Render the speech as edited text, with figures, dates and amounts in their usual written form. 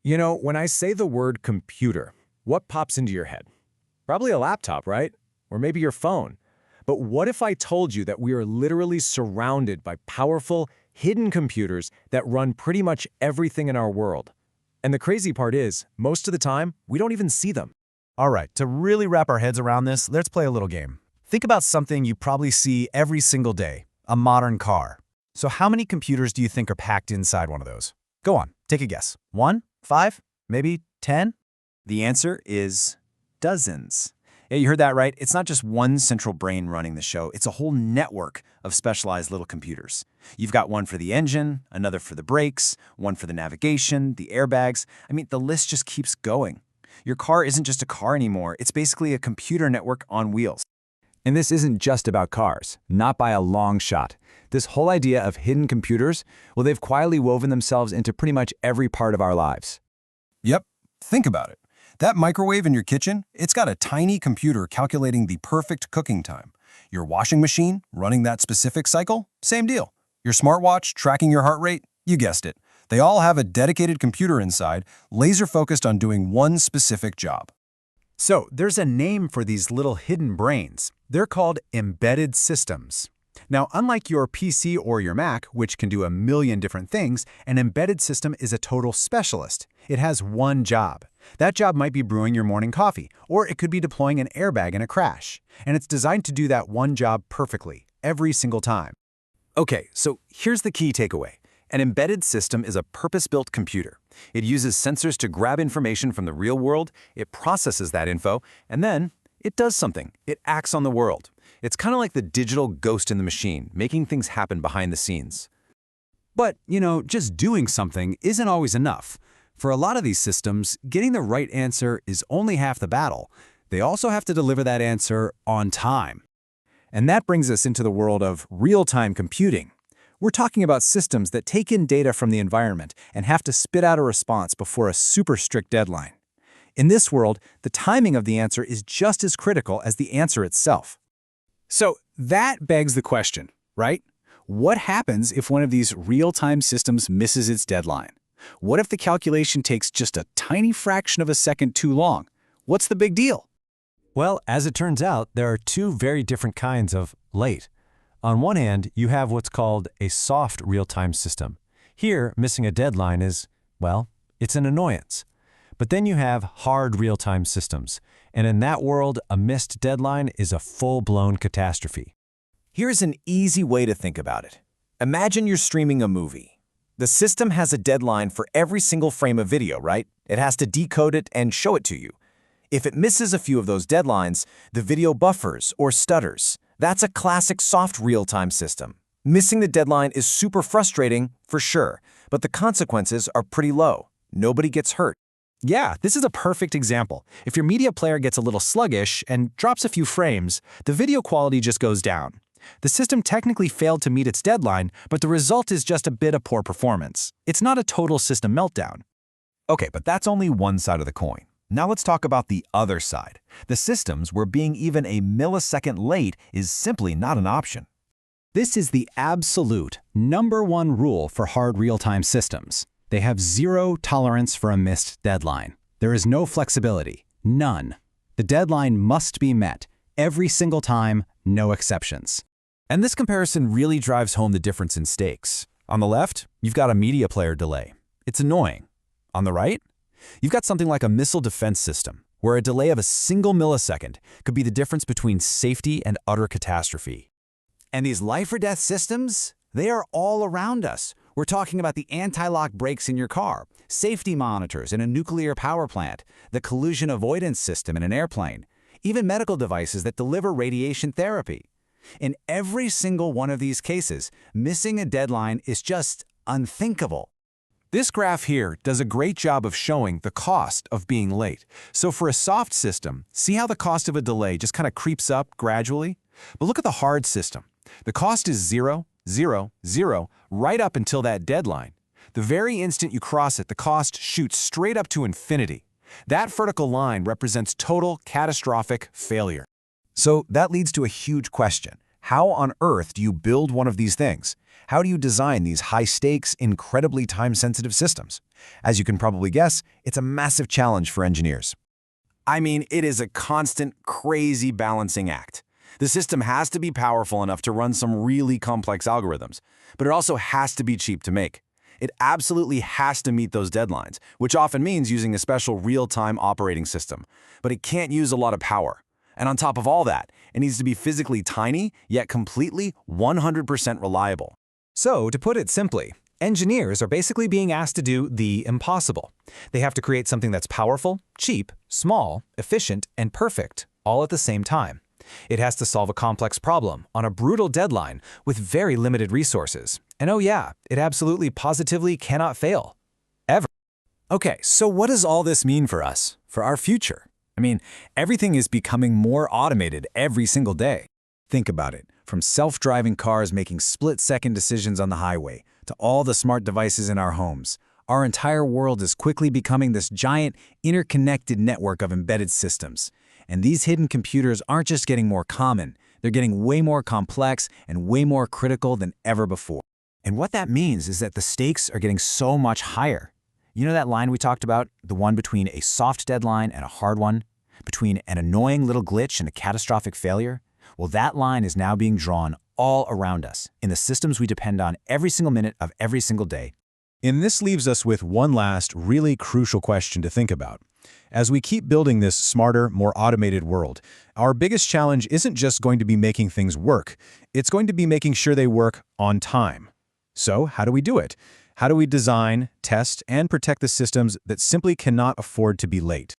You know, when I say the word computer, what pops into your head? Probably a laptop, right? Or maybe your phone. But what if I told you that we are literally surrounded by powerful, hidden computers that run pretty much everything in our world? And the crazy part is, most of the time, we don't even see them. All right, to really wrap our heads around this, let's play a little game. Think about something you probably see every single day, a modern car. So how many computers do you think are packed inside one of those? Go on, take a guess. 1, 5, maybe 10? The answer is dozens. Yeah, you heard that right. It's not just one central brain running the show. It's a whole network of specialized little computers. You've got one for the engine, another for the brakes, one for the navigation, the airbags. I mean, the list just keeps going. Your car isn't just a car anymore. It's basically a computer network on wheels. And this isn't just about cars, not by a long shot. This whole idea of hidden computers, well, they've quietly woven themselves into pretty much every part of our lives. Yep, think about it. That microwave in your kitchen, it's got a tiny computer calculating the perfect cooking time. Your washing machine, running that specific cycle, same deal. Your smartwatch, tracking your heart rate, you guessed it. They all have a dedicated computer inside, laser-focused on doing one specific job. So there's a name for these little hidden brains. They're called embedded systems. Now, unlike your PC or your Mac, which can do a million different things, an embedded system is a total specialist. It has one job. That job might be brewing your morning coffee, or it could be deploying an airbag in a crash. And it's designed to do that one job perfectly, every single time. Okay, so here's the key takeaway. An embedded system is a purpose-built computer. It uses sensors to grab information from the real world, it processes that info, and then it does something. It acts on the world. It's kind of like the digital ghost in the machine, making things happen behind the scenes. But, just doing something isn't always enough. For a lot of these systems, getting the right answer is only half the battle. They also have to deliver that answer on time. And that brings us into the world of real-time computing. We're talking about systems that take in data from the environment and have to spit out a response before a super strict deadline. In this world, the timing of the answer is just as critical as the answer itself. So that begs the question, right? What happens if one of these real-time systems misses its deadline? What if the calculation takes just a tiny fraction of a second too long? What's the big deal? Well, as it turns out, there are two very different kinds of late. On one hand, you have what's called a soft real-time system. Here, missing a deadline is, well, it's an annoyance. But then you have hard real-time systems, and in that world, a missed deadline is a full-blown catastrophe. Here's an easy way to think about it. Imagine you're streaming a movie. The system has a deadline for every single frame of video, right? It has to decode it and show it to you. If it misses a few of those deadlines, the video buffers or stutters. That's a classic soft real-time system. Missing the deadline is super frustrating, for sure, but the consequences are pretty low. Nobody gets hurt. Yeah, this is a perfect example. If your media player gets a little sluggish and drops a few frames, the video quality just goes down. The system technically failed to meet its deadline, but the result is just a bit of poor performance. It's not a total system meltdown. Okay, but that's only one side of the coin. Now let's talk about the other side. The systems where being even a millisecond late is simply not an option. This is the absolute #1 rule for hard real-time systems. They have zero tolerance for a missed deadline. There is no flexibility, none. The deadline must be met, every single time, no exceptions. And this comparison really drives home the difference in stakes. On the left, you've got a media player delay. It's annoying. On the right, you've got something like a missile defense system, where a delay of a single millisecond could be the difference between safety and utter catastrophe. And these life-or-death systems, they are all around us. We're talking about the anti-lock brakes in your car, safety monitors in a nuclear power plant, the collision avoidance system in an airplane, even medical devices that deliver radiation therapy. In every single one of these cases, missing a deadline is just unthinkable. This graph here does a great job of showing the cost of being late. So for a soft system, see how the cost of a delay just kind of creeps up gradually? But look at the hard system. The cost is 0, 0, 0, right up until that deadline. The very instant you cross it, the cost shoots straight up to infinity. That vertical line represents total catastrophic failure. So that leads to a huge question. How on earth do you build one of these things? How do you design these high-stakes, incredibly time-sensitive systems? As you can probably guess, it's a massive challenge for engineers. I mean, it is a constant, crazy balancing act. The system has to be powerful enough to run some really complex algorithms, but it also has to be cheap to make. It absolutely has to meet those deadlines, which often means using a special real-time operating system. But it can't use a lot of power. And on top of all that, it needs to be physically tiny, yet completely 100% reliable. So, to put it simply, engineers are basically being asked to do the impossible. They have to create something that's powerful, cheap, small, efficient, and perfect, all at the same time. It has to solve a complex problem on a brutal deadline with very limited resources. And oh yeah, it absolutely positively cannot fail. Ever. Okay, so what does all this mean for us, for our future? I mean, everything is becoming more automated every single day. Think about it, from self-driving cars making split-second decisions on the highway to all the smart devices in our homes. Our entire world is quickly becoming this giant, interconnected network of embedded systems. And these hidden computers aren't just getting more common, they're getting way more complex and way more critical than ever before. And what that means is that the stakes are getting so much higher. You know that line we talked about, the one between a soft deadline and a hard one? Between an annoying little glitch and a catastrophic failure? Well, that line is now being drawn all around us, in the systems we depend on every single minute of every single day. And this leaves us with one last, really crucial question to think about. As we keep building this smarter, more automated world, our biggest challenge isn't just going to be making things work, it's going to be making sure they work on time. So, how do we do it? How do we design, test, and protect the systems that simply cannot afford to be late?